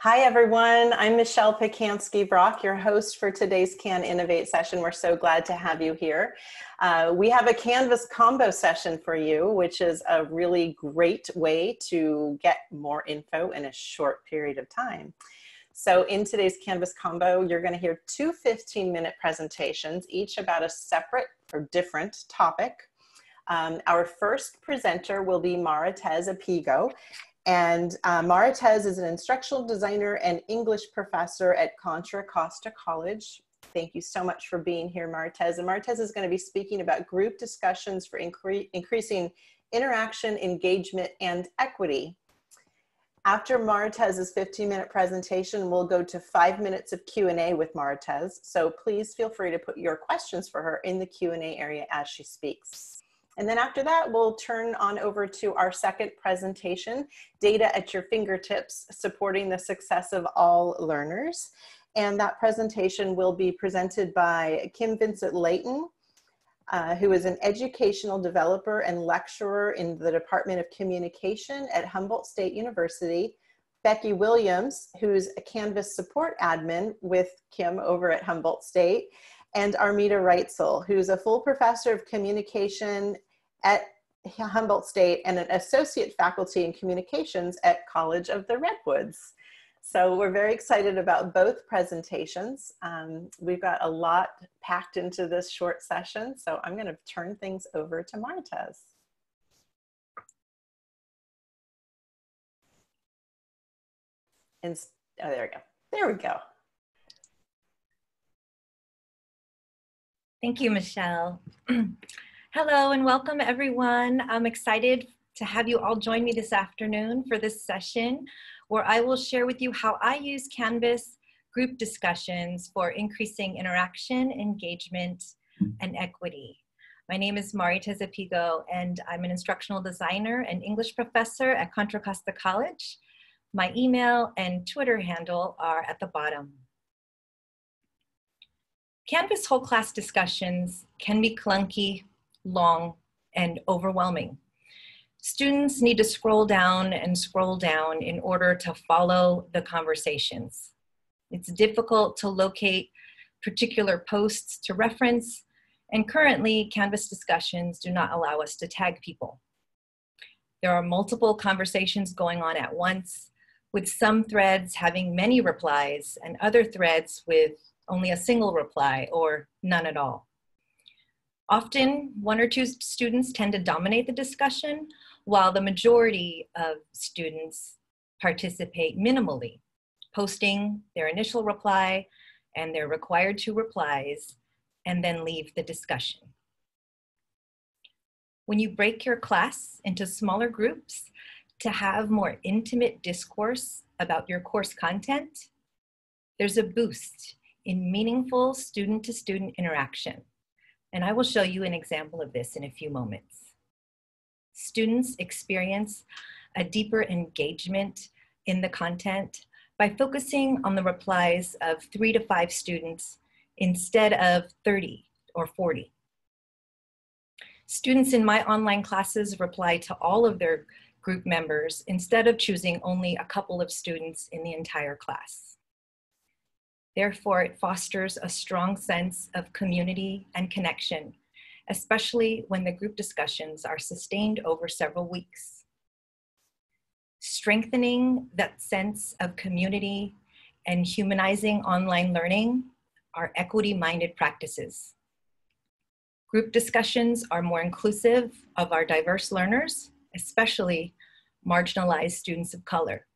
Hi, everyone. I'm Michelle Pacansky-Brock, your host for today's Can Innovate session. We're so glad to have you here. We have a Canvas combo session for you, which is a really great way to get more info in a short period of time. So in today's Canvas combo, you're going to hear two 15-minute presentations, each about a separate or different topic. Our first presenter will be Marita Zipego. And Marita is an instructional designer and English professor at Contra Costa College. Thank you so much for being here, Marita. And Marita is going to be speaking about group discussions for increasing interaction, engagement, and equity. After Marita's 15-minute presentation, we'll go to 5 minutes of Q&A with Marita. So please feel free to put your questions for her in the Q&A area as she speaks. And then after that, we'll turn on over to our second presentation, Data at Your Fingertips, Supporting the Success of All Learners. And that presentation will be presented by Kim Vincent-Layton, who is an educational developer and lecturer in the Department of Communication at Humboldt State University, Becky Williams, who's a Canvas support admin with Kim over at Humboldt State, and Marita Reitzel, who's a full professor of communication at Humboldt State and an associate faculty in communications at College of the Redwoods. So we're very excited about both presentations. We've got a lot packed into this short session, so I'm going to turn things over to Marita. Oh, there we go. There we go. Thank you, Michelle. Hello and welcome, everyone. I'm excited to have you all join me this afternoon for this session where I will share with you how I use Canvas group discussions for increasing interaction, engagement, and equity. My name is Marita Zipego, and I'm an instructional designer and English professor at Contra Costa College. My email and Twitter handle are at the bottom. Canvas whole class discussions can be clunky, long, and overwhelming. Students need to scroll down and scroll down in order to follow the conversations. It's difficult to locate particular posts to reference, and currently Canvas discussions do not allow us to tag people. There are multiple conversations going on at once, with some threads having many replies and other threads with only a single reply or none at all. Often, one or two students tend to dominate the discussion, while the majority of students participate minimally, posting their initial reply and their required 2 replies, and then leave the discussion. When you break your class into smaller groups to have more intimate discourse about your course content, there's a boost in meaningful student-to-student interaction. And I will show you an example of this in a few moments. Students experience a deeper engagement in the content by focusing on the replies of 3 to 5 students instead of 30 or 40. Students in my online classes reply to all of their group members instead of choosing only a couple of students in the entire class. Therefore, it fosters a strong sense of community and connection, especially when the group discussions are sustained over several weeks. Strengthening that sense of community and humanizing online learning are equity-minded practices. Group discussions are more inclusive of our diverse learners, especially marginalized students of color.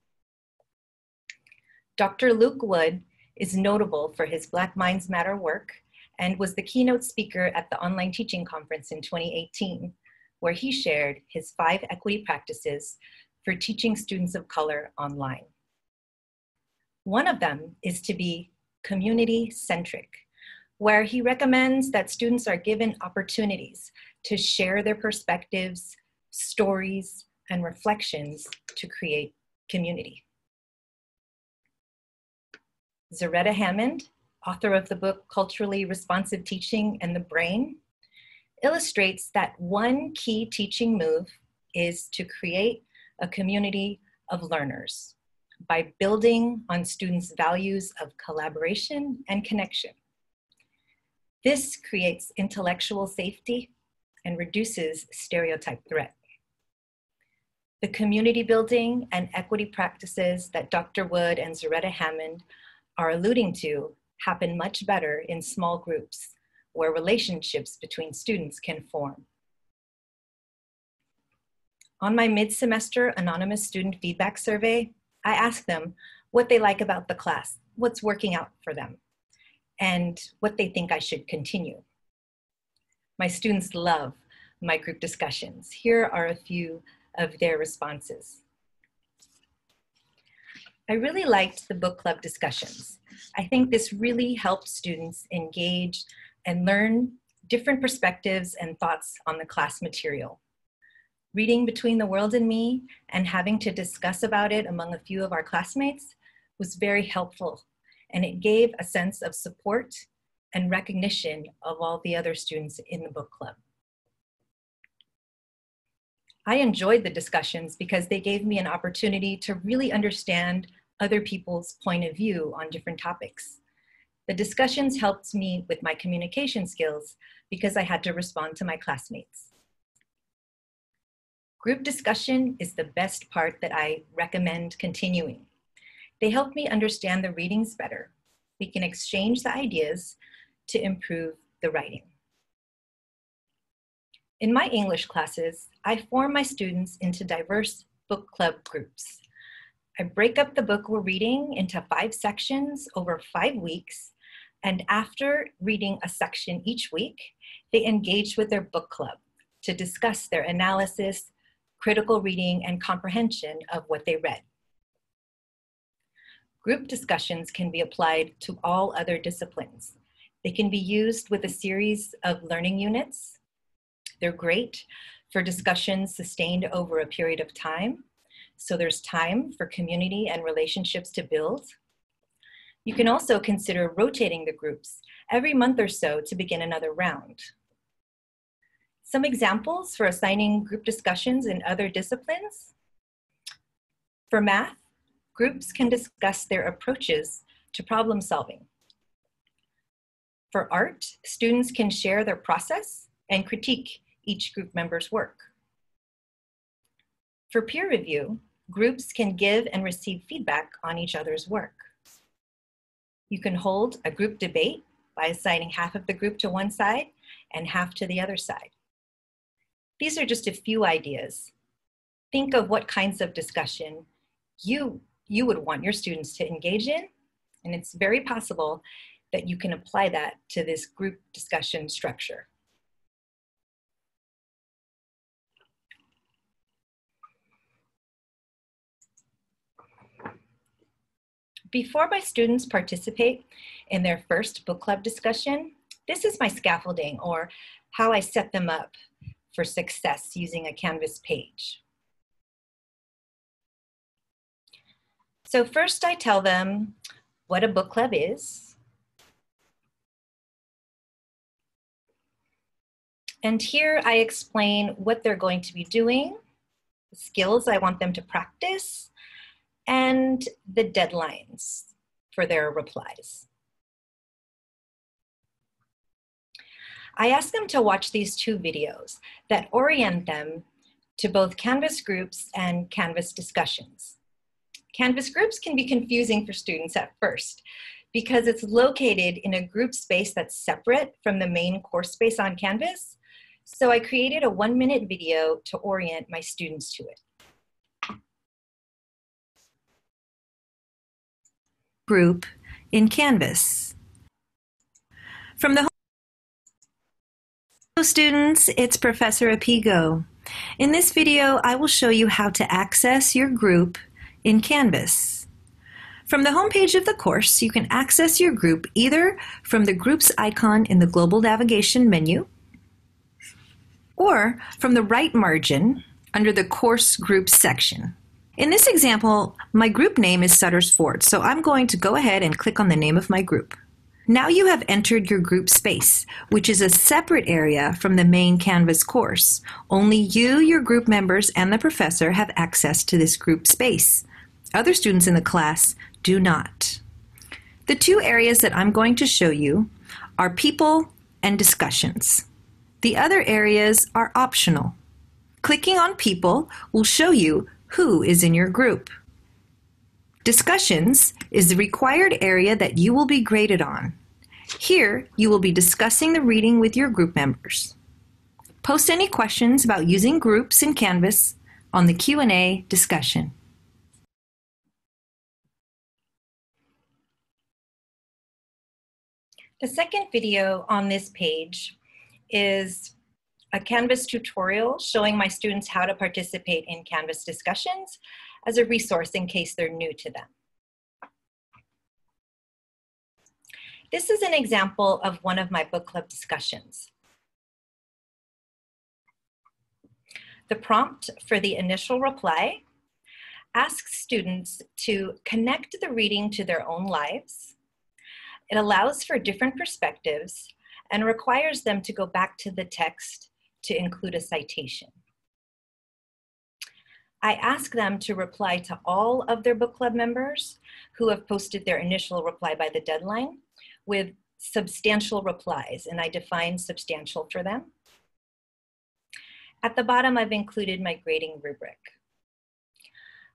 Dr. Luke Wood is notable for his Black Minds Matter work and was the keynote speaker at the online teaching conference in 2018, where he shared his 5 equity practices for teaching students of color online. One of them is to be community-centric, where he recommends that students are given opportunities to share their perspectives, stories, and reflections to create community. Zaretta Hammond, author of the book Culturally Responsive Teaching and the Brain, illustrates that one key teaching move is to create a community of learners, by building on students' values of collaboration and connection. This creates intellectual safety and reduces stereotype threat. The community building and equity practices that Dr. Wood and Zaretta Hammond are alluding to happen much better in small groups where relationships between students can form. On my mid-semester anonymous student feedback survey, I asked them what they like about the class, what's working out for them, and what they think I should continue. My students love my group discussions. Here are a few of their responses. I really liked the book club discussions. I think this really helped students engage and learn different perspectives and thoughts on the class material. Reading Between the World and Me and having to discuss about it among a few of our classmates was very helpful, and it gave a sense of support and recognition of all the other students in the book club. I enjoyed the discussions because they gave me an opportunity to really understand other people's point of view on different topics. The discussions helped me with my communication skills because I had to respond to my classmates. Group discussion is the best part that I recommend continuing. They help me understand the readings better. We can exchange the ideas to improve the writing. In my English classes, I form my students into diverse book club groups. I break up the book we're reading into 5 sections over 5 weeks, and after reading a section each week, they engage with their book club to discuss their analysis, critical reading, and comprehension of what they read. Group discussions can be applied to all other disciplines. They can be used with a series of learning units. They're great for discussions sustained over a period of time, so there's time for community and relationships to build. You can also consider rotating the groups every month or so to begin another round. Some examples for assigning group discussions in other disciplines. For math, groups can discuss their approaches to problem solving. For art, students can share their process and critique each group member's work. For peer review, groups can give and receive feedback on each other's work. You can hold a group debate by assigning half of the group to one side and half to the other side. These are just a few ideas. Think of what kinds of discussion you would want your students to engage in, and it's very possible that you can apply that to this group discussion structure. Before my students participate in their first book club discussion, this is my scaffolding, or how I set them up for success using a Canvas page. So first I tell them what a book club is. And here I explain what they're going to be doing, the skills I want them to practice, and the deadlines for their replies. I ask them to watch these 2 videos that orient them to both Canvas groups and Canvas discussions. Canvas groups can be confusing for students at first because it's located in a group space that's separate from the main course space on Canvas. So I created a 1-minute video to orient my students to it. Group in Canvas. From the Hello students, it's Professor Appy Go. In this video, I will show you how to access your group in Canvas. From the home page of the course, you can access your group either from the groups icon in the global navigation menu or from the right margin under the course groups section. In this example, my group name is Sutter's Ford, so I'm going to go ahead and click on the name of my group. Now you have entered your group space, which is a separate area from the main Canvas course. Only you, your group members, and the professor have access to this group space. Other students in the class do not. The two areas that I'm going to show you are people and discussions. The other areas are optional. Clicking on people will show you who is in your group. Discussions is the required area that you will be graded on. Here, you will be discussing the reading with your group members. Post any questions about using groups in Canvas on the Q&A discussion. The second video on this page is a Canvas tutorial showing my students how to participate in Canvas discussions as a resource in case they're new to them. This is an example of one of my book club discussions. The prompt for the initial reply asks students to connect the reading to their own lives. It allows for different perspectives and requires them to go back to the text to include a citation. I ask them to reply to all of their book club members who have posted their initial reply by the deadline with substantial replies, and I define substantial for them. At the bottom, I've included my grading rubric.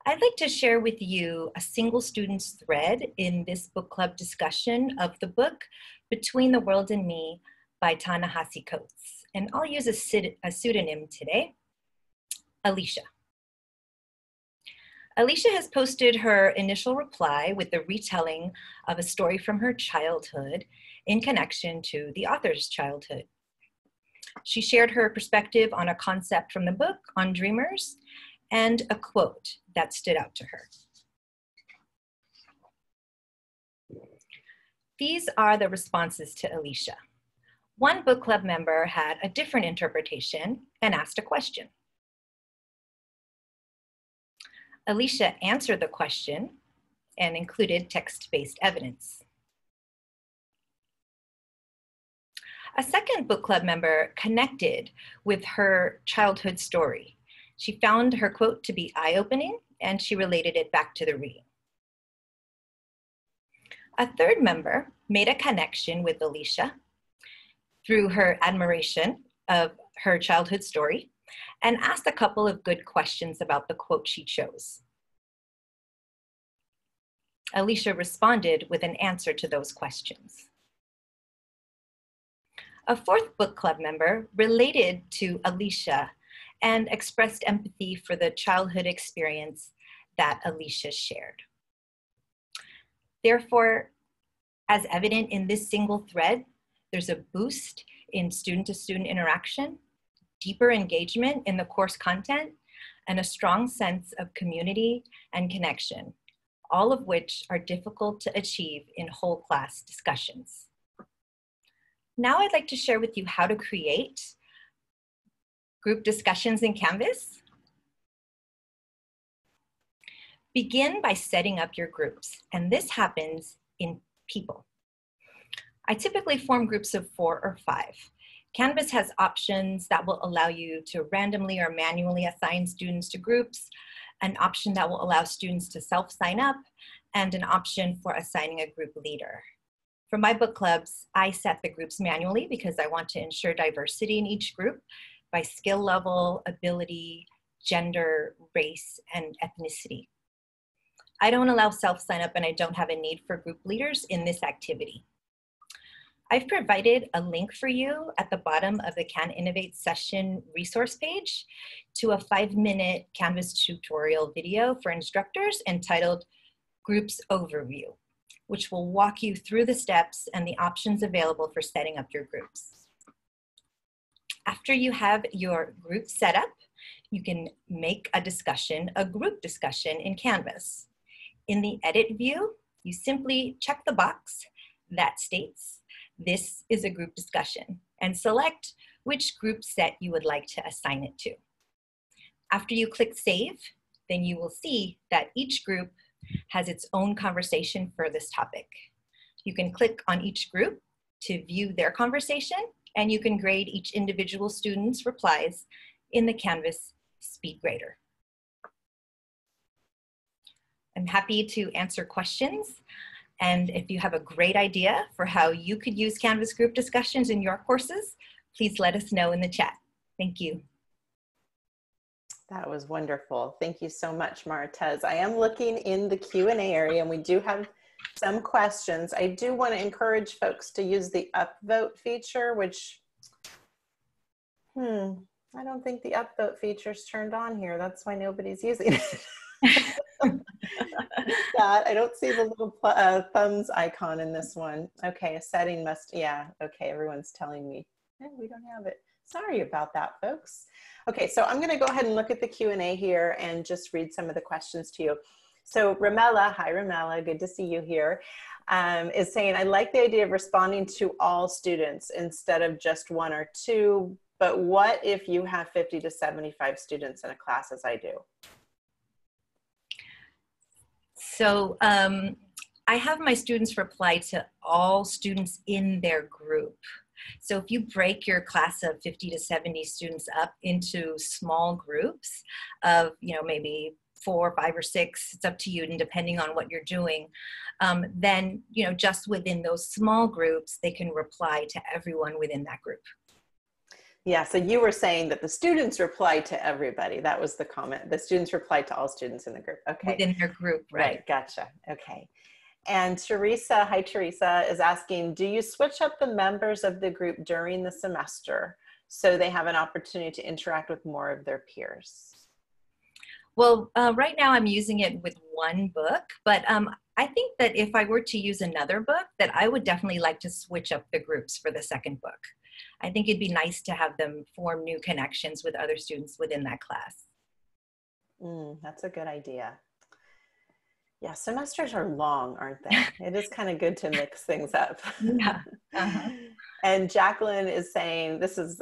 I'd like to share with you a single student's thread in this book club discussion of the book Between the World and Me by Ta-Nehisi Coates. And I'll use a pseudonym today, Alicia. Alicia has posted her initial reply with the retelling of a story from her childhood in connection to the author's childhood. She shared her perspective on a concept from the book on dreamers and a quote that stood out to her. These are the responses to Alicia. One book club member had a different interpretation and asked a question. Alicia answered the question and included text-based evidence. A second book club member connected with her childhood story. She found her quote to be eye-opening and she related it back to the reading. A third member made a connection with Alicia through her admiration of her childhood story and asked a couple of good questions about the quote she chose. Alicia responded with an answer to those questions. A fourth book club member related to Alicia and expressed empathy for the childhood experience that Alicia shared. Therefore, as evident in this single thread, there's a boost in student-to-student interaction, deeper engagement in the course content, and a strong sense of community and connection, all of which are difficult to achieve in whole class discussions. Now I'd like to share with you how to create group discussions in Canvas. Begin by setting up your groups, and this happens in people. I typically form groups of 4 or 5. Canvas has options that will allow you to randomly or manually assign students to groups, an option that will allow students to self-sign up, and an option for assigning a group leader. For my book clubs, I set the groups manually because I want to ensure diversity in each group by skill level, ability, gender, race, and ethnicity. I don't allow self-sign up and I don't have a need for group leaders in this activity. I've provided a link for you at the bottom of the Can Innovate session resource page to a 5-minute Canvas tutorial video for instructors entitled Groups Overview, which will walk you through the steps and the options available for setting up your groups. After you have your group set up, you can make a discussion, a group discussion in Canvas. In the edit view, you simply check the box that states this is a group discussion and select which group set you would like to assign it to. After you click save, then you will see that each group has its own conversation for this topic. You can click on each group to view their conversation, and you can grade each individual student's replies in the Canvas speed grader. I'm happy to answer questions. And if you have a great idea for how you could use Canvas group discussions in your courses, please let us know in the chat. Thank you. That was wonderful. Thank you so much, Marita. I am looking in the Q&A area, and we do have some questions. I do want to encourage folks to use the upvote feature, which, I don't think the upvote feature is turned on here. That's why nobody's using it. I don't see the little thumbs icon in this one. Okay, a setting must, yeah, okay, everyone's telling me, we don't have it. Sorry about that, folks. Okay, so I'm gonna go ahead and look at the Q&A here and just read some of the questions to you. So Ramela, hi Ramela, good to see you here, is saying, I like the idea of responding to all students instead of just one or two, but what if you have 50 to 75 students in a class as I do? So I have my students reply to all students in their group. So if you break your class of 50 to 70 students up into small groups of, maybe 4, 5, or 6, it's up to you, and depending on what you're doing, then, just within those small groups, they can reply to everyone within that group. Yeah, so you were saying that the students reply to everybody. That was the comment. The students reply to all students in the group. Okay. Within their group, right. Gotcha. Okay. And Teresa, hi Teresa, is asking, do you switch up the members of the group during the semester so they have an opportunity to interact with more of their peers? Well, right now I'm using it with one book, but I think that if I were to use another book, that I would definitely like to switch up the groups for the second book. I think it'd be nice to have them form new connections with other students within that class. That's a good idea. Yeah, semesters are long, aren't they? It is kind of good to mix things up. Yeah. And Jacqueline is saying, this is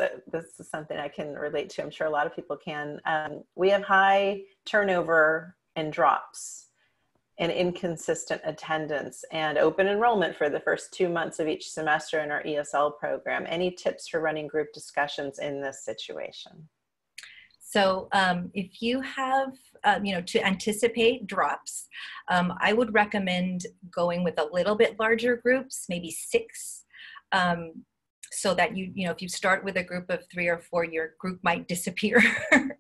something I can relate to. I'm sure a lot of people can. We have high turnover and drops and inconsistent attendance and open enrollment for the first 2 months of each semester in our ESL program. Any tips for running group discussions in this situation? So if you have, to anticipate drops, I would recommend going with a little bit larger groups, maybe 6, so that if you start with a group of 3 or 4, your group might disappear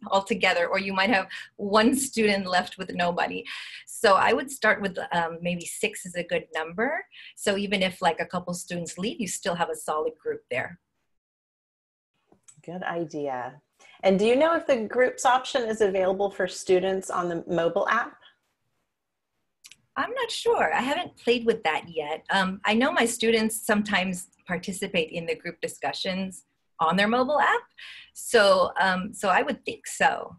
altogether, or you might have one student left with nobody. So I would start with maybe 6 is a good number. So even if like a couple students leave, you still have a solid group there. Good idea. And do you know if the groups option is available for students on the mobile app? I'm not sure. I haven't played with that yet. I know my students sometimes participate in the group discussions on their mobile app. So, so I would think so.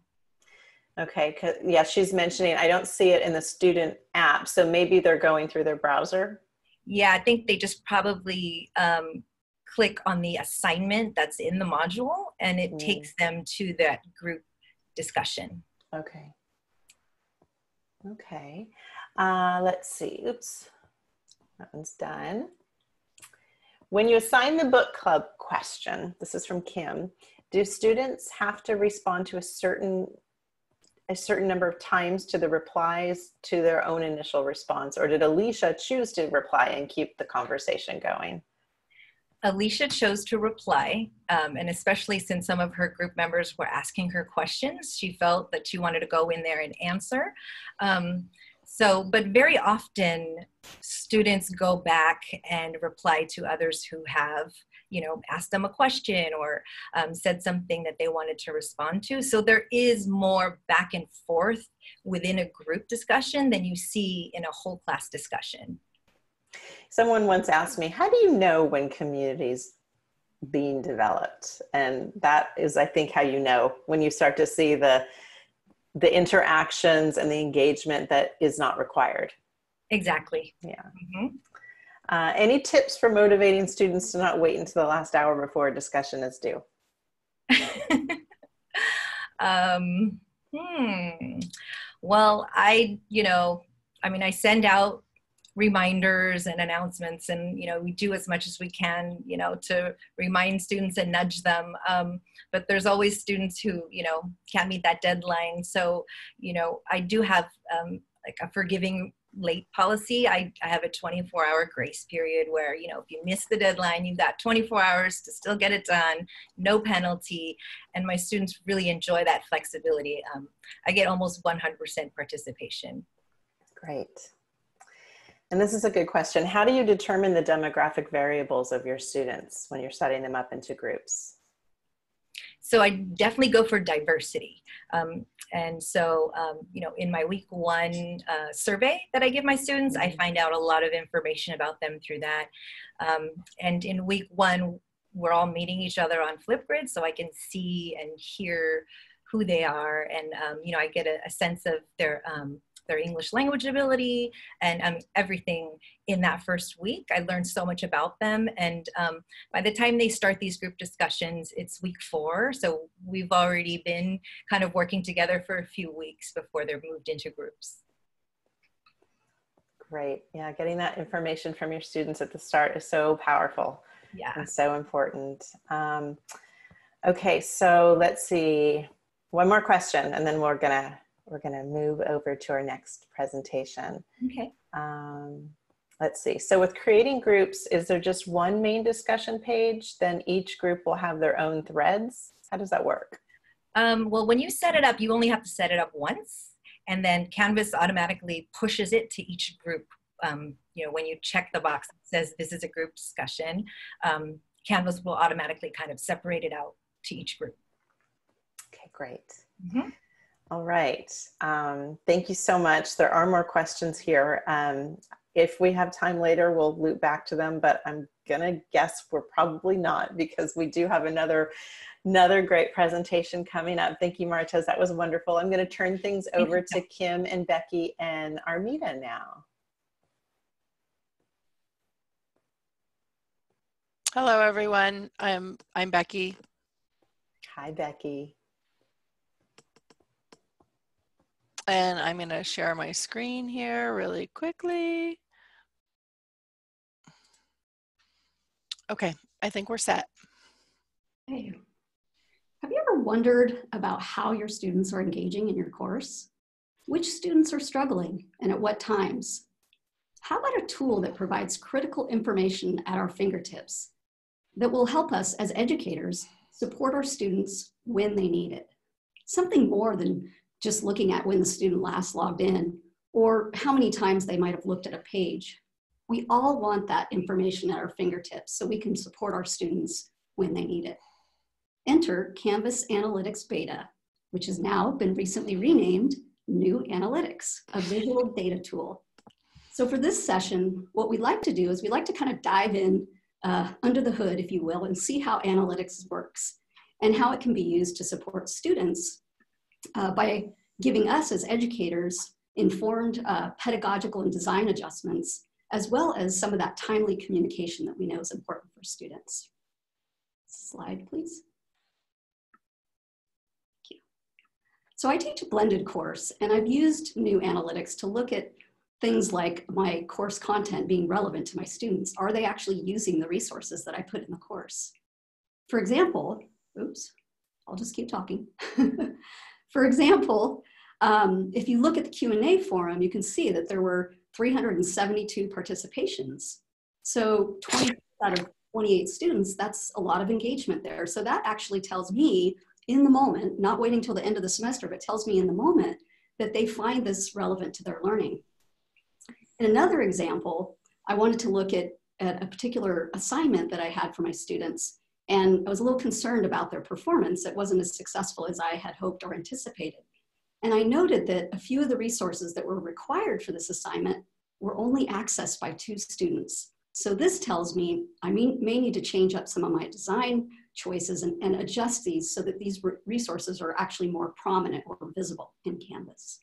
Okay, yeah, she's mentioning, I don't see it in the student app. So maybe they're going through their browser. Yeah, I think they just probably click on the assignment that's in the module, and it takes them to that group discussion. Okay. Okay. Let's see. Oops. That one's done. When you assign the book club question, this is from Kim, do students have to respond to a certain number of times to the replies to their own initial response, or did Alicia choose to reply and keep the conversation going? Alicia chose to reply, and especially since some of her group members were asking her questions, she felt that she wanted to go in there and answer. But very often students go back and reply to others who have, asked them a question or said something that they wanted to respond to. So there is more back and forth within a group discussion than you see in a whole class discussion. Someone once asked me, how do you know when community's being developed? And that is, I think, how you know, when you start to see the interactions and the engagement that is not required. Exactly. Yeah. Any tips for motivating students to not wait until the last hour before a discussion is due? Well, I send out reminders and announcements, and we do as much as we can to remind students and nudge them, but there's always students who can't meet that deadline. So I do have like a forgiving late policy. I have a 24-hour grace period where, you know, if you miss the deadline, you've got 24 hours to still get it done, no penalty. And my students really enjoy that flexibility. I get almost 100% participation. Great. And this is a good question. How do you determine the demographic variables of your students when you're setting them up into groups? So I definitely go for diversity. And so, you know, in my week 1 survey that I give my students, I find out a lot of information about them through that. And in week 1, we're all meeting each other on Flipgrid, so I can see and hear who they are. And, you know, I get a sense of their English language ability and everything in that first week. I learned so much about them. And by the time they start these group discussions, it's week 4. So we've already been kind of working together for a few weeks before they're moved into groups. Great. Yeah, getting that information from your students at the start is so powerful. Yeah. And so important. Okay, so let's see. One more question, and then we're gonna move over to our next presentation. Okay. Let's see. So with creating groups, is there just one main discussion page? Then each group will have their own threads? How does that work? Well, when you set it up, you only have to set it up once, and then Canvas automatically pushes it to each group. You know, when you check the box that says this is a group discussion, Canvas will automatically kind of separate it out to each group. Okay, great. Mm-hmm. All right. Thank you so much. There are more questions here. If we have time later, we'll loop back to them, but I'm gonna guess we're probably not, because we do have another great presentation coming up. Thank you, Marita. That was wonderful. I'm gonna turn things over to Kim and Becky and Armita now. Hello, everyone. I'm Becky. Hi, Becky. And I'm going to share my screen here really quickly. Okay, I think we're set. Hey, have you ever wondered about how your students are engaging in your course? Which students are struggling and at what times? How about a tool that provides critical information at our fingertips that will help us as educators support our students when they need it? Something more than just looking at when the student last logged in or how many times they might have looked at a page. We all want that information at our fingertips so we can support our students when they need it. Enter Canvas Analytics Beta, which has now been recently renamed New Analytics, a visual data tool. So for this session, what we'd like to do is we'd like to kind of dive in under the hood, if you will, and see how analytics works and how it can be used to support students by giving us as educators informed pedagogical and design adjustments, as well as some of that timely communication that we know is important for students. Slide, please. Thank you. So I teach a blended course, and I've used New Analytics to look at things like my course content being relevant to my students. Are they actually using the resources that I put in the course? For example, oops, I'll just keep talking. For example, if you look at the Q&A forum, you can see that there were 372 participations. So 20 out of 28 students, that's a lot of engagement there. So that actually tells me in the moment, not waiting till the end of the semester, but tells me in the moment that they find this relevant to their learning. In another example, I wanted to look at a particular assignment that I had for my students. And I was a little concerned about their performance. It wasn't as successful as I had hoped or anticipated. And I noted that a few of the resources that were required for this assignment were only accessed by 2 students. So this tells me I may need to change up some of my design choices and adjust these so that these resources are actually more prominent or visible in Canvas.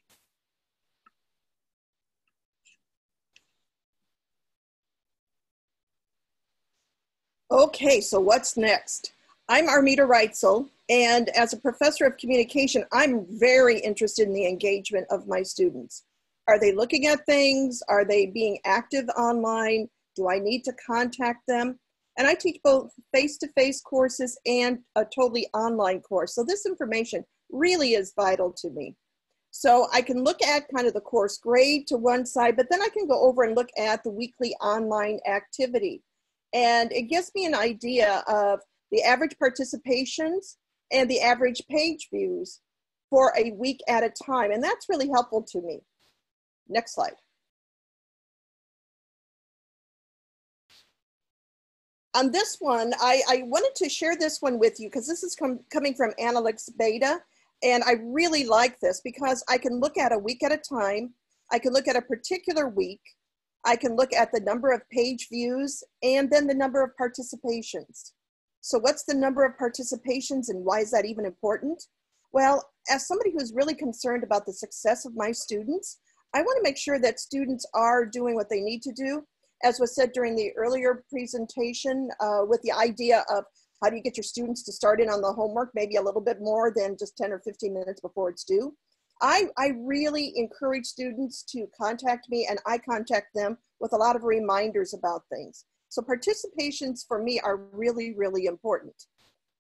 Okay, so what's next? I'm Marita Zipego, and as a professor of communication, I'm very interested in the engagement of my students. Are they looking at things? Are they being active online? Do I need to contact them? And I teach both face-to-face courses and a totally online course. So this information really is vital to me. So I can look at kind of the course grade to one side, but then I can go over and look at the weekly online activity. And it gives me an idea of the average participations and the average page views for a week at a time. And that's really helpful to me. Next slide. On this one, I wanted to share this one with you because this is coming from Analytics Beta. And I really like this because I can look at a week at a time. I can look at a particular week. I can look at the number of page views and then the number of participations. So what's the number of participations and why is that even important? Well, as somebody who's really concerned about the success of my students, I want to make sure that students are doing what they need to do. As was said during the earlier presentation, with the idea of how do you get your students to start in on the homework, maybe a little bit more than just 10 or 15 minutes before it's due. I really encourage students to contact me and I contact them with a lot of reminders about things. So participations for me are really, really important.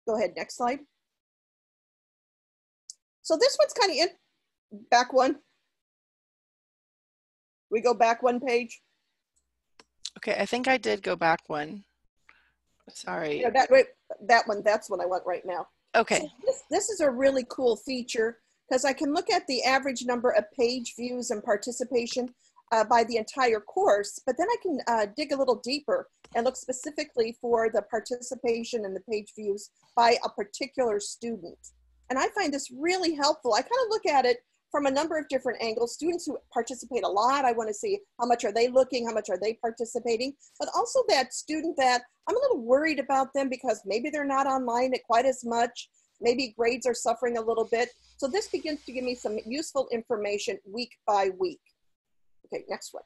Go ahead, next slide. So this one's kind of back one. We go back one page. Okay, I think I did go back one. Sorry. Yeah, that's what I want right now. Okay. So this is a really cool feature because I can look at the average number of page views and participation by the entire course, but then I can dig a little deeper and look specifically for the participation and the page views by a particular student. And I find this really helpful. I kind of look at it from a number of different angles. Students who participate a lot, I want to see how much are they looking, how much are they participating, but also that student that I'm a little worried about them because maybe they're not online quite as much, maybe grades are suffering a little bit. So this begins to give me some useful information week by week. Okay, next one.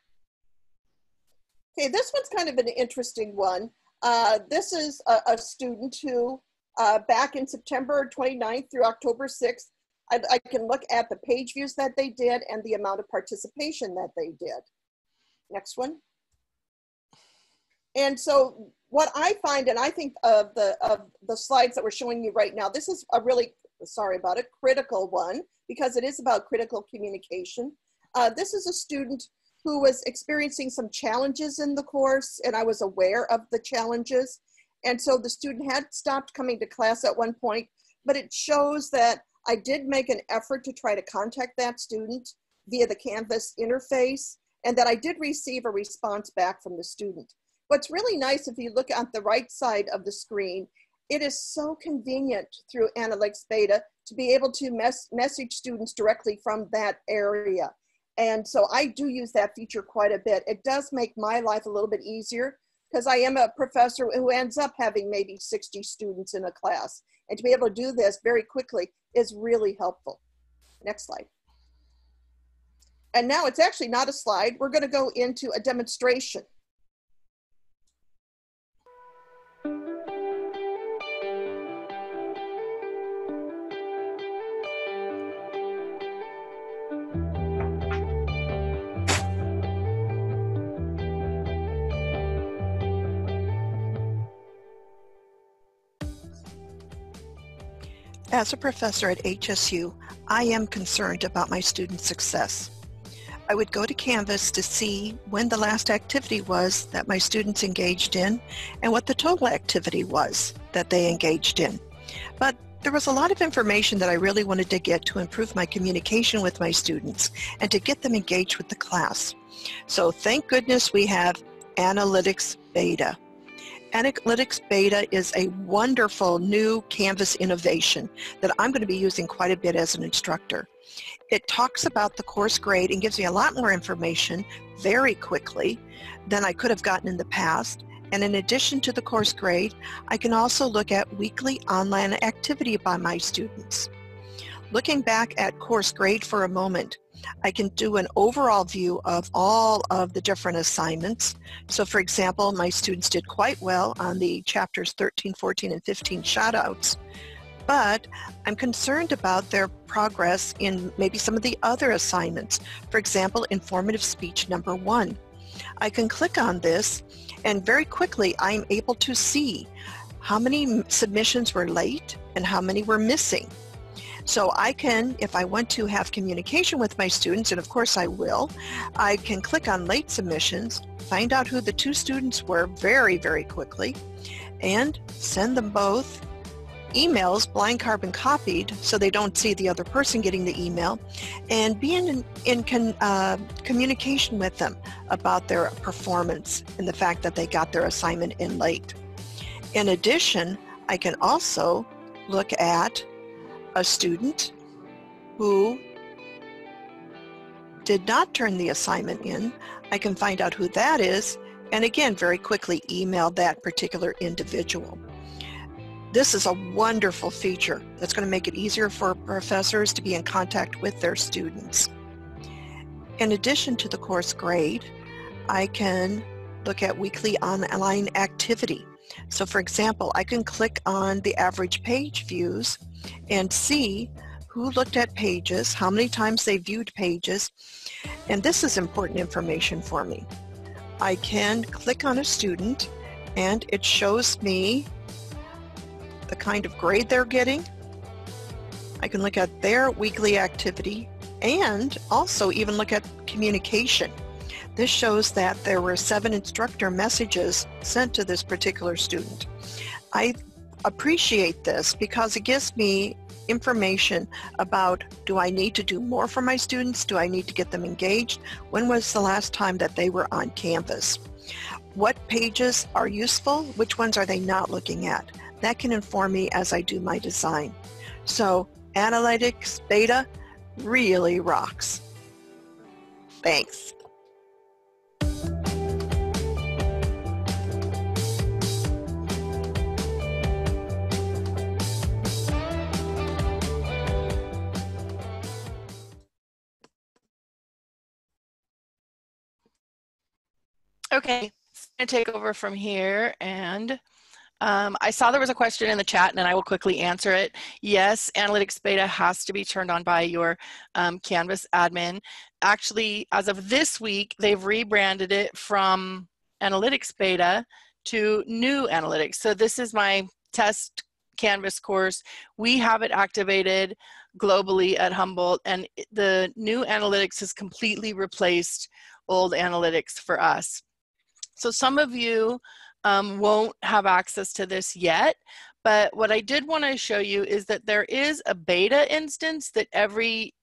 Okay, this one's kind of an interesting one. This is a student who back in September 29th through October 6th, I can look at the page views that they did and the amount of participation that they did. Next one. And so what I find, and I think of the slides that we're showing you right now, this is a really, sorry about it, critical one because it is about critical communication. This is a student who was experiencing some challenges in the course and I was aware of the challenges. And so the student had stopped coming to class at one point, but it shows that I did make an effort to try to contact that student via the Canvas interface and that I did receive a response back from the student. What's really nice, if you look at the right side of the screen, it is so convenient through Analytics Beta to be able to message students directly from that area. And so I do use that feature quite a bit. It does make my life a little bit easier because I am a professor who ends up having maybe 60 students in a class. And to be able to do this very quickly is really helpful. Next slide. And now it's actually not a slide. We're going to go into a demonstration. As a professor at HSU, I am concerned about my students' success. I would go to Canvas to see when the last activity was that my students engaged in and what the total activity was that they engaged in. But there was a lot of information that I really wanted to get to improve my communication with my students and to get them engaged with the class. So thank goodness we have Analytics Beta. Analytics Beta is a wonderful new Canvas innovation that I'm going to be using quite a bit as an instructor. It talks about the course grade and gives me a lot more information very quickly than I could have gotten in the past. And in addition to the course grade, I can also look at weekly online activity by my students. Looking back at course grade for a moment, I can do an overall view of all of the different assignments. So for example, my students did quite well on the chapters 13, 14, and 15 shoutouts, but I'm concerned about their progress in maybe some of the other assignments. For example, informative speech number 1. I can click on this and very quickly I'm able to see how many submissions were late and how many were missing. So I can, if I want to have communication with my students, and of course I will, I can click on late submissions, find out who the 2 students were very, very quickly, and send them both emails blind carbon copied so they don't see the other person getting the email, and be in communication with them about their performance and the fact that they got their assignment in late. In addition, I can also look at a student who did not turn the assignment in. I can find out who that is, and again, very quickly email that particular individual. This is a wonderful feature that's going to make it easier for professors to be in contact with their students. In addition to the course grade, I can look at weekly online activity. So for example, I can click on the average page views and see who looked at pages, how many times they viewed pages, and this is important information for me. I can click on a student and it shows me the kind of grade they're getting. I can look at their weekly activity and also even look at communication. This shows that there were 7 instructor messages sent to this particular student. I appreciate this because it gives me information about, do I need to do more for my students? Do I need to get them engaged? When was the last time that they were on Canvas? What pages are useful? Which ones are they not looking at? That can inform me as I do my design. So Analytics Beta really rocks. Thanks. Okay, I'm going to take over from here, and I saw there was a question in the chat, and I will quickly answer it. Yes, Analytics Beta has to be turned on by your Canvas admin. Actually, as of this week, they've rebranded it from Analytics Beta to New Analytics. So this is my test Canvas course. We have it activated globally at Humboldt, and the New Analytics has completely replaced old Analytics for us. So some of you won't have access to this yet, but what I did want to show you is that there is a beta instance that every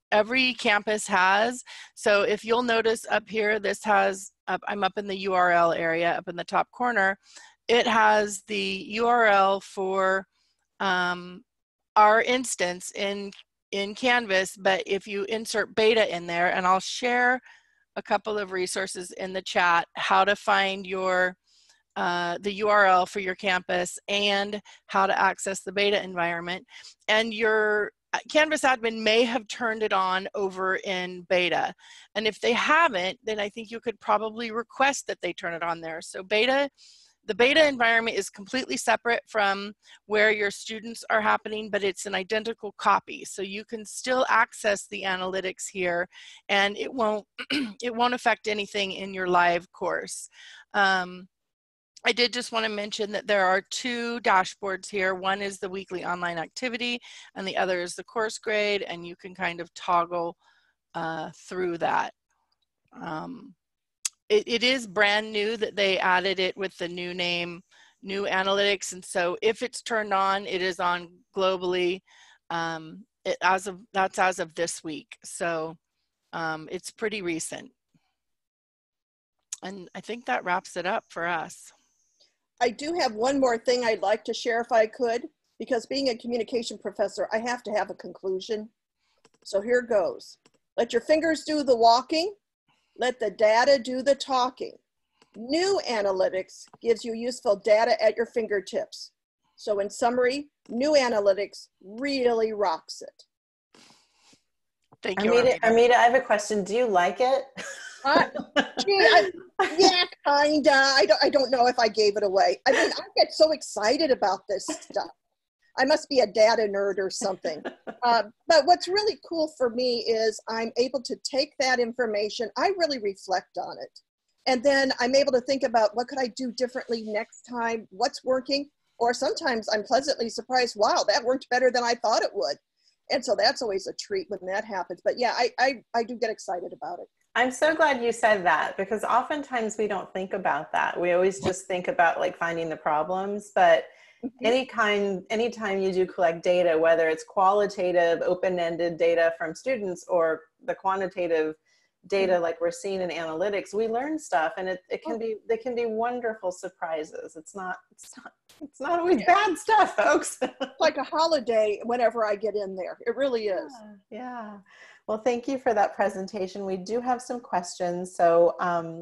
campus has. So if you'll notice up here, this has, I'm up in the URL area up in the top corner, it has the URL for our instance in Canvas, but if you insert beta in there, and I'll share a couple of resources in the chat, how to find your the URL for your campus and how to access the beta environment. And your Canvas admin may have turned it on over in beta. And if they haven't, then I think you could probably request that they turn it on there. So the beta environment is completely separate from where your students are happening, but it's an identical copy. So you can still access the analytics here, and it won't affect anything in your live course. I did just want to mention that there are 2 dashboards here. One is the weekly online activity, and the other is the course grade, and you can kind of toggle through that. It is brand new that they added it with the new name, New Analytics, and so if it's turned on, it is on globally. That's as of this week, so it's pretty recent. And I think that wraps it up for us. I do have one more thing I'd like to share if I could, because being a communication professor, I have to have a conclusion. So here goes. Let your fingers do the walking. Let the data do the talking. New Analytics gives you useful data at your fingertips. So in summary, New Analytics really rocks it. Thank you, Armita, I have a question. Do you like it? Yeah, kinda. I don't know if I gave it away. I mean, I get so excited about this stuff. I must be a data nerd or something. But what's really cool for me is I'm able to take that information, I really reflect on it. And then I'm able to think about what could I do differently next time, what's working, or sometimes I'm pleasantly surprised, wow, that worked better than I thought it would. And so that's always a treat when that happens. But yeah, I do get excited about it. I'm so glad you said that, because oftentimes we don't think about that. We always just think about like finding the problems, but anytime you do collect data, whether it's qualitative, open-ended data from students or the quantitative data like we're seeing in analytics, we learn stuff, and they can be wonderful surprises. It's not always bad stuff, folks. Like a holiday whenever I get in there. It really is. Yeah. Well, thank you for that presentation. We do have some questions. So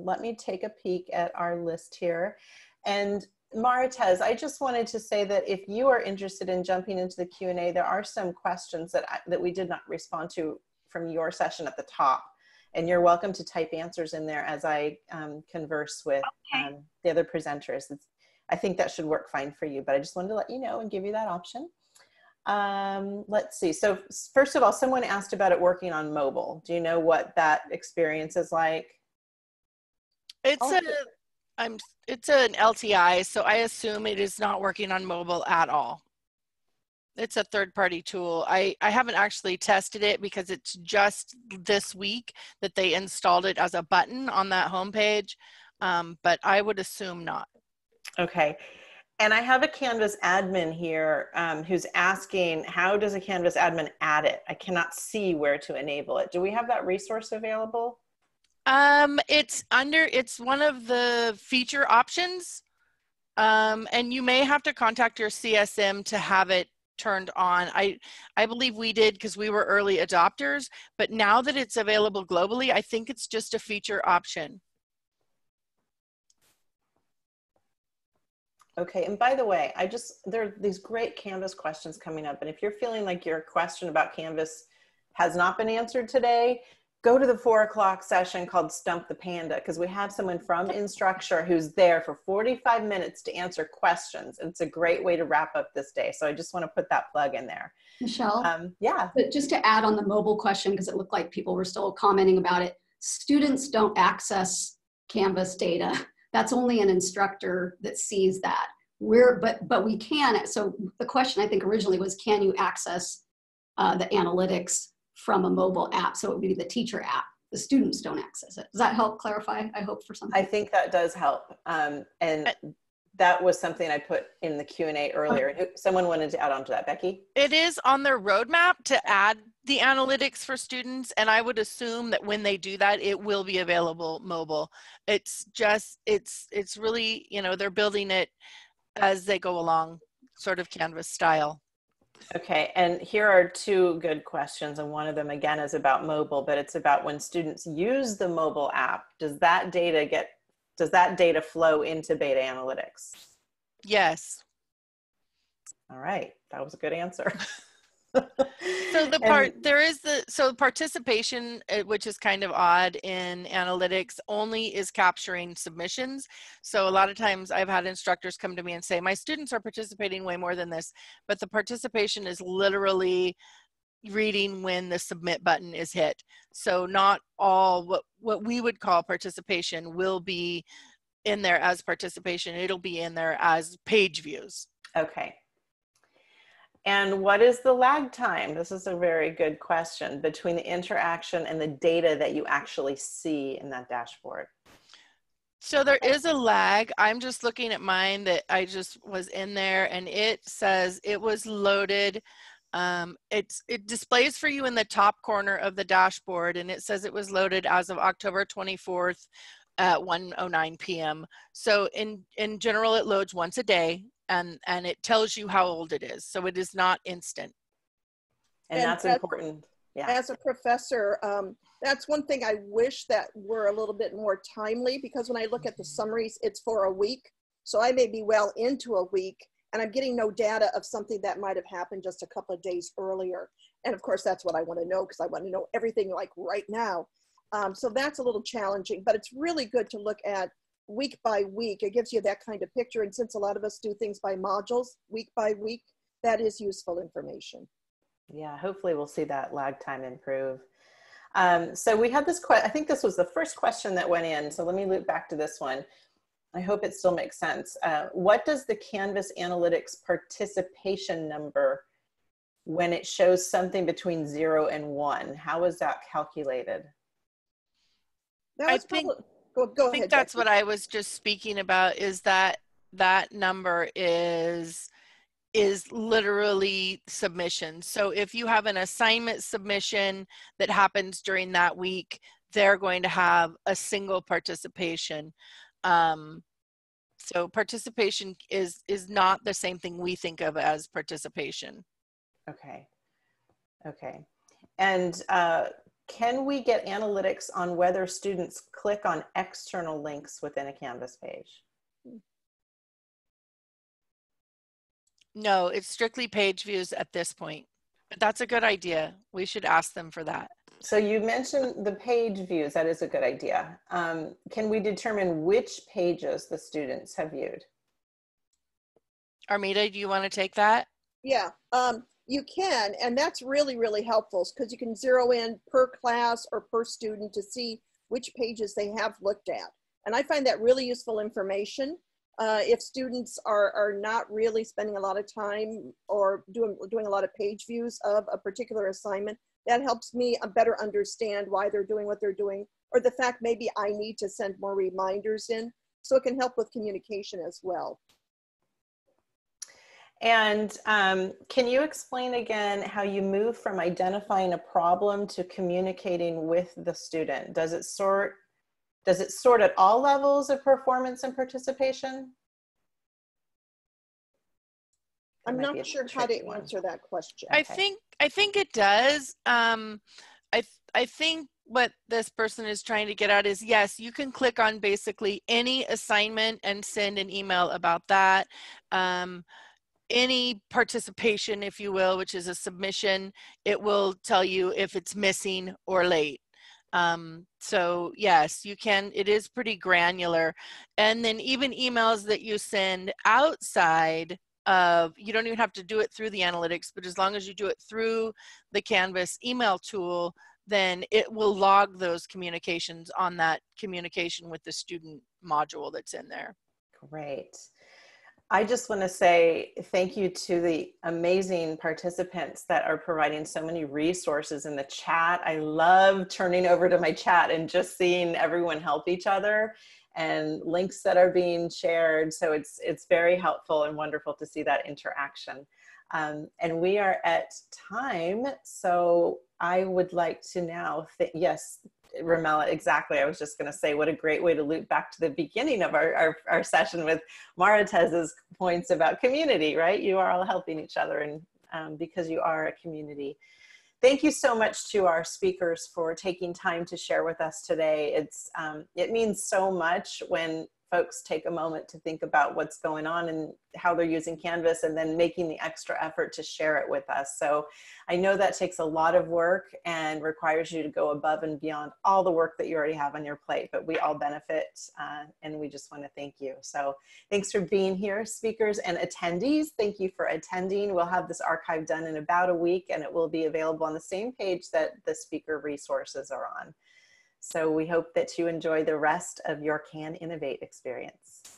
let me take a peek at our list here. And Marita, I just wanted to say that if you are interested in jumping into the Q&A, there are some questions that we did not respond to from your session at the top. And you're welcome to type answers in there as I converse with the other presenters. I think that should work fine for you, but I just wanted to let you know and give you that option. Let's see. So first of all, someone asked about it working on mobile. Do you know what that experience is like? It's an LTI, so I assume it is not working on mobile at all. It's a third-party tool. I haven't actually tested it because it's just this week that they installed it as a button on that homepage, but I would assume not. Okay. And I have a Canvas admin here who's asking, how does a Canvas admin add it? I cannot see where to enable it. Do we have that resource available? It's one of the feature options, and you may have to contact your CSM to have it turned on. I believe we did because we were early adopters, but now that it's available globally, I think it's just a feature option. Okay, and by the way, there are these great Canvas questions coming up, and if you're feeling like your question about Canvas has not been answered today, go to the 4 o'clock session called Stump the Panda, because we have someone from Instructor who's there for 45 minutes to answer questions. It's a great way to wrap up this day. So I just want to put that plug in there. Michelle? Yeah. But just to add on the mobile question, because it looked like people were still commenting about it, students don't access Canvas data. That's only an instructor that sees that. But we can, so the question I think originally was, can you access the analytics from a mobile app? So it would be the teacher app. The students don't access it. Does that help clarify, I hope, for something? I think that does help. And that was something I put in the Q&A earlier. Okay. Someone wanted to add on to that, Becky? It is on their roadmap to add the analytics for students, and I would assume that when they do that, it will be available mobile. It's just, it's really, you know, they're building it as they go along, sort of Canvas style. Okay, and here are two good questions, and one of them again is about mobile, but it's about when students use the mobile app, does that data flow into beta analytics? Yes. All right, that was a good answer. So participation, which is kind of odd in analytics, only is capturing submissions. So a lot of times I've had instructors come to me and say, my students are participating way more than this, but the participation is literally reading when the submit button is hit. So not all what we would call participation will be in there as participation. It'll be in there as page views. Okay. And what is the lag time? This is a very good question, between the interaction and the data that you actually see in that dashboard. So there is a lag. I'm just looking at mine that I just was in there, and it says it was loaded. It displays for you in the top corner of the dashboard, and it says it was loaded as of October 24th at 1:09 p.m. So in general, it loads once a day. And it tells you how old it is. So it is not instant. And that's important. Yeah. As a professor, that's one thing I wish that were a little bit more timely, because when I look at the summaries, it's for a week. So I may be well into a week and I'm getting no data of something that might have happened just a couple of days earlier. And of course, that's what I want to know, because I want to know everything like right now. So that's a little challenging, but it's really good to look at week by week. It gives you that kind of picture. And since a lot of us do things by modules, week by week, that is useful information. Yeah, hopefully we'll see that lag time improve. So we had this I think this was the first question that went in. So let me loop back to this one. I hope it still makes sense. What does the Canvas Analytics participation number when it shows something between 0 and 1. How is that calculated? That was I think that's what I was just speaking about, is that that number is literally submission. So if you have an assignment submission that happens during that week, they're going to have a single participation. So participation is not the same thing we think of as participation. Okay. Okay. And can we get analytics on whether students click on external links within a Canvas page? No, it's strictly page views at this point, but that's a good idea. We should ask them for that. So you mentioned the page views. That is a good idea. Can we determine which pages the students have viewed? Armida, do you want to take that? Yeah, you can, and that's really, really helpful because you can zero in per class or per student to see which pages they have looked at. And I find that really useful information. If students are not really spending a lot of time or doing a lot of page views of a particular assignment, that helps me better understand why they're doing what they're doing, or the fact maybe I need to send more reminders in. So it can help with communication as well. And can you explain again how you move from identifying a problem to communicating with the student? Does it sort at all levels of performance and participation? I'm not sure how to answer that question. I think it does. I think what this person is trying to get at is, yes, you can click on basically any assignment and send an email about that. Any participation, if you will, which is a submission, it will tell you if it's missing or late. So yes, you can, it is pretty granular. And then even emails that you send outside of, you don't even have to do it through the analytics, but as long as you do it through the Canvas email tool, then it will log those communications on that communication with the student module that's in there. Great. I just want to say thank you to the amazing participants that are providing so many resources in the chat. I love turning over to my chat and just seeing everyone help each other and links that are being shared. So it's very helpful and wonderful to see that interaction. And we are at time. So I would like to now, yes, Ramela, exactly. I was just going to say, what a great way to loop back to the beginning of our session with Maritez's points about community, right? You are all helping each other, and because you are a community. Thank you so much to our speakers for taking time to share with us today. It means so much when folks take a moment to think about what's going on and how they're using Canvas, and then making the extra effort to share it with us. So I know that takes a lot of work and requires you to go above and beyond all the work that you already have on your plate, but we all benefit, and we just want to thank you. So thanks for being here, speakers and attendees. Thank you for attending. We'll have this archive done in about a week, and it will be available on the same page that the speaker resources are on. So we hope that you enjoy the rest of your Can Innovate experience.